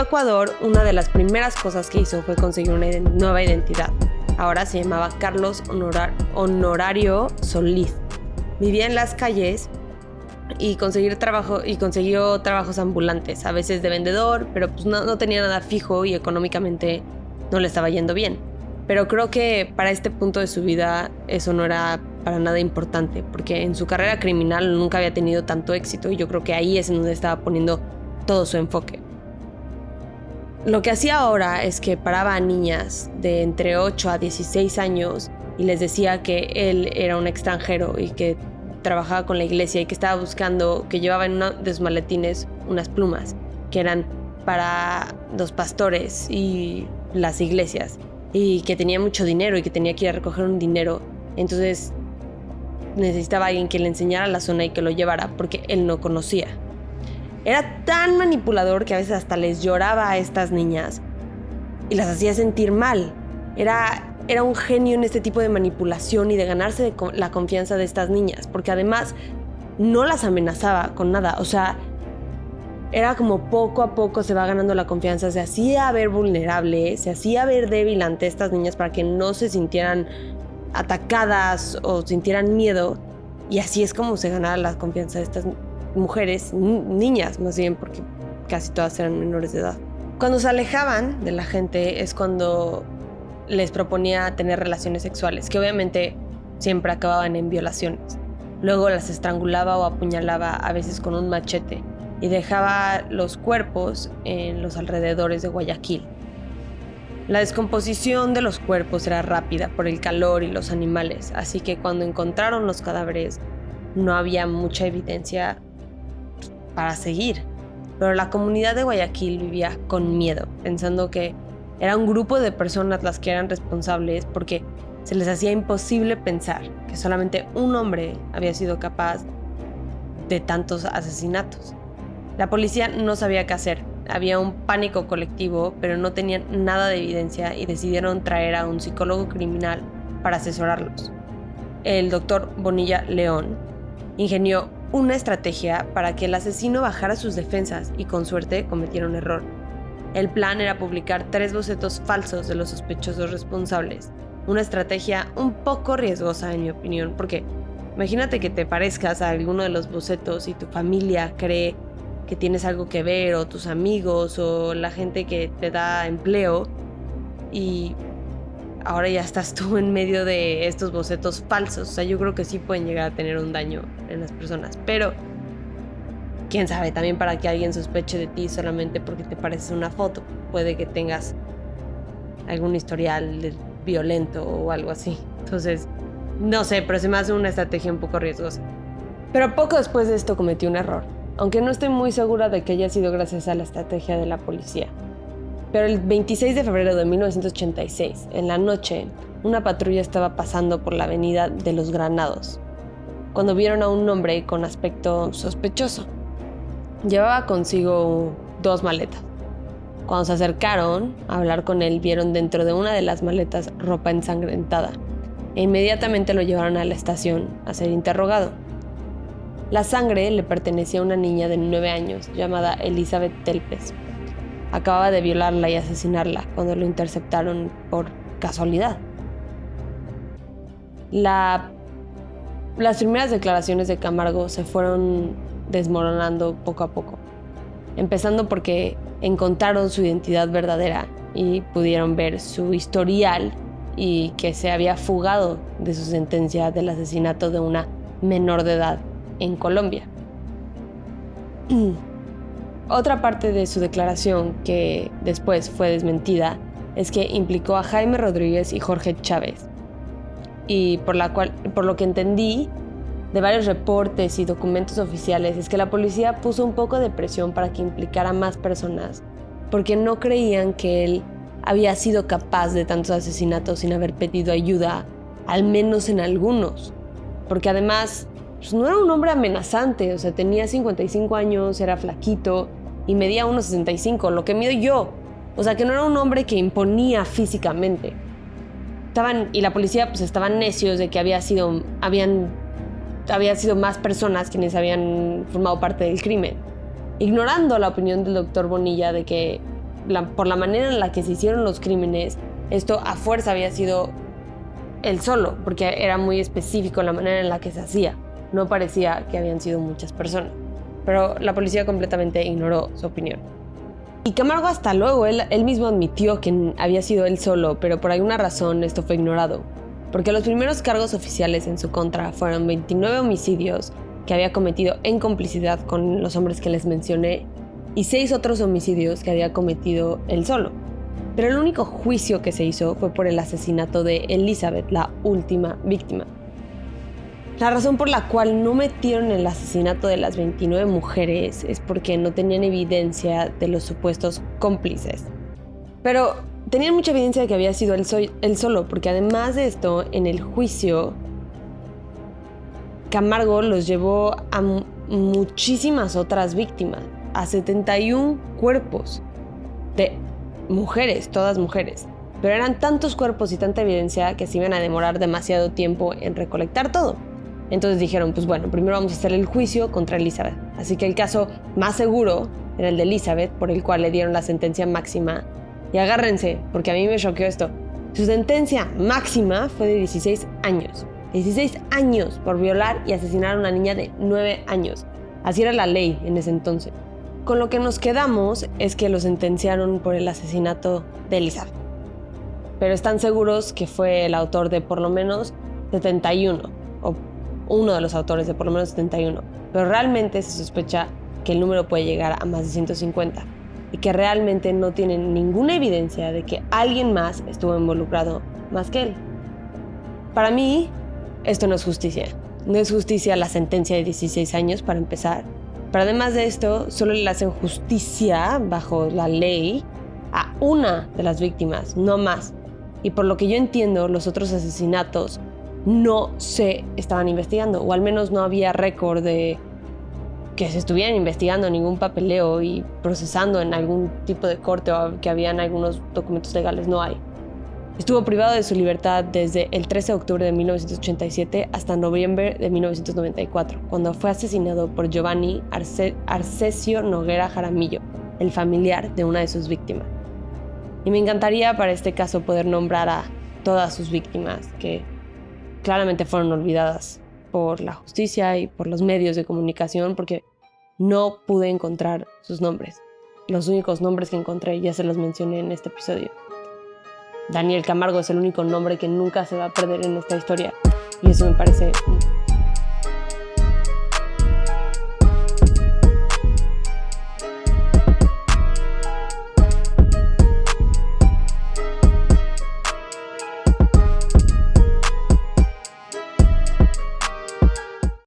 Ecuador, una de las primeras cosas que hizo fue conseguir una nueva identidad. Ahora se llamaba Carlos Honorario Solís. Vivía en las calles y consiguió trabajos ambulantes, a veces de vendedor, pero pues no tenía nada fijo y económicamente no le estaba yendo bien. Pero creo que para este punto de su vida eso no era para nada importante, porque en su carrera criminal nunca había tenido tanto éxito y yo creo que ahí es en donde estaba poniendo todo su enfoque. Lo que hacía ahora es que paraba a niñas de entre 8 a 16 años y les decía que él era un extranjero y que trabajaba con la iglesia y que estaba buscando, que llevaba en uno de sus maletines unas plumas que eran para los pastores y las iglesias, y que tenía mucho dinero y que tenía que ir a recoger un dinero. Entonces necesitaba a alguien que le enseñara la zona y que lo llevara porque él no conocía. Era tan manipulador que a veces hasta les lloraba a estas niñas y las hacía sentir mal. Era un genio en este tipo de manipulación y de ganarse la confianza de estas niñas, porque además no las amenazaba con nada. O sea, era como poco a poco se va ganando la confianza, se hacía ver vulnerable, se hacía ver débil ante estas niñas para que no se sintieran atacadas o sintieran miedo, y así es como se ganaba la confianza de estas mujeres, niñas más bien, porque casi todas eran menores de edad. Cuando se alejaban de la gente es cuando les proponía tener relaciones sexuales, que obviamente siempre acababan en violaciones. Luego las estrangulaba o apuñalaba, a veces con un machete, y dejaba los cuerpos en los alrededores de Guayaquil. La descomposición de los cuerpos era rápida por el calor y los animales, así que cuando encontraron los cadáveres no había mucha evidencia para seguir. Pero la comunidad de Guayaquil vivía con miedo, pensando que era un grupo de personas las que eran responsables, porque se les hacía imposible pensar que solamente un hombre había sido capaz de tantos asesinatos. La policía no sabía qué hacer. Había un pánico colectivo, pero no tenían nada de evidencia y decidieron traer a un psicólogo criminal para asesorarlos. El doctor Bonilla León ingenió una estrategia para que el asesino bajara sus defensas y con suerte cometiera un error. El plan era publicar 3 bocetos falsos de los sospechosos responsables. Una estrategia un poco riesgosa, en mi opinión, porque imagínate que te parezcas a alguno de los bocetos y tu familia cree que tienes algo que ver, o tus amigos, o la gente que te da empleo, y ahora ya estás tú en medio de estos bocetos falsos. O sea, yo creo que sí pueden llegar a tener un daño en las personas, pero quién sabe, también para que alguien sospeche de ti solamente porque te pareces una foto. Puede que tengas algún historial violento o algo así. Entonces, no sé, pero se me hace una estrategia un poco riesgosa. Pero poco después de esto cometí un error, aunque no estoy muy segura de que haya sido gracias a la estrategia de la policía. Pero el 26 de febrero de 1986, en la noche, una patrulla estaba pasando por la avenida de Los Granados, cuando vieron a un hombre con aspecto sospechoso. Llevaba consigo 2 maletas. Cuando se acercaron a hablar con él, vieron dentro de una de las maletas ropa ensangrentada, e inmediatamente lo llevaron a la estación a ser interrogado. La sangre le pertenecía a una niña de 9 años llamada Elizabeth Telpes. Acababa de violarla y asesinarla cuando lo interceptaron por casualidad. Las primeras declaraciones de Camargo se fueron desmoronando poco a poco, empezando porque encontraron su identidad verdadera y pudieron ver su historial y que se había fugado de su sentencia del asesinato de una menor de edad en Colombia. Otra parte de su declaración, que después fue desmentida, es que implicó a Jaime Rodríguez y Jorge Chávez, y por lo que entendí de varios reportes y documentos oficiales, es que la policía puso un poco de presión para que implicara más personas, porque no creían que él había sido capaz de tantos asesinatos sin haber pedido ayuda, al menos en algunos, porque además pues no era un hombre amenazante. O sea, tenía 55 años, era flaquito y medía 1,65, lo que mido yo. O sea, que no era un hombre que imponía físicamente. Y la policía pues estaban necios de que había sido más personas quienes habían formado parte del crimen, ignorando la opinión del doctor Bonilla de que por la manera en la que se hicieron los crímenes, esto a fuerza había sido él solo, porque era muy específico la manera en la que se hacía. No parecía que habían sido muchas personas. Pero la policía completamente ignoró su opinión. Y Camargo hasta luego, él mismo admitió que había sido él solo, pero por alguna razón esto fue ignorado. Porque los primeros cargos oficiales en su contra fueron 29 homicidios que había cometido en complicidad con los hombres que les mencioné y 6 otros homicidios que había cometido él solo. Pero el único juicio que se hizo fue por el asesinato de Elizabeth, la última víctima. La razón por la cual no metieron el asesinato de las 29 mujeres es porque no tenían evidencia de los supuestos cómplices. Pero tenían mucha evidencia de que había sido él solo, porque además de esto, en el juicio, Camargo los llevó a muchísimas otras víctimas, a 71 cuerpos de mujeres, todas mujeres. Pero eran tantos cuerpos y tanta evidencia que se iban a demorar demasiado tiempo en recolectar todo. Entonces dijeron, pues bueno, primero vamos a hacer el juicio contra Elizabeth. Así que el caso más seguro era el de Elizabeth, por el cual le dieron la sentencia máxima. Y agárrense, porque a mí me choqueó esto. Su sentencia máxima fue de 16 años. 16 años por violar y asesinar a una niña de 9 años. Así era la ley en ese entonces. Con lo que nos quedamos es que lo sentenciaron por el asesinato de Elizabeth. Pero están seguros que fue el autor de por lo menos 71, o uno de los autores de por lo menos 71. Pero realmente se sospecha que el número puede llegar a más de 150 y que realmente no tienen ninguna evidencia de que alguien más estuvo involucrado más que él. Para mí, esto no es justicia. No es justicia la sentencia de 16 años para empezar. Pero además de esto, solo le hacen justicia bajo la ley a una de las víctimas, no más. Y por lo que yo entiendo, los otros asesinatos no se estaban investigando, o al menos no había récord de que se estuvieran investigando, ningún papeleo y procesando en algún tipo de corte o que habían algunos documentos legales, no hay. Estuvo privado de su libertad desde el 13 de octubre de 1987 hasta noviembre de 1994, cuando fue asesinado por Giovanni Arcesio Noguera Jaramillo, el familiar de una de sus víctimas. Y me encantaría para este caso poder nombrar a todas sus víctimas que claramente fueron olvidadas por la justicia y por los medios de comunicación, porque no pude encontrar sus nombres. Los únicos nombres que encontré ya se los mencioné en este episodio. Daniel Camargo es el único nombre que nunca se va a perder en esta historia, y eso me parece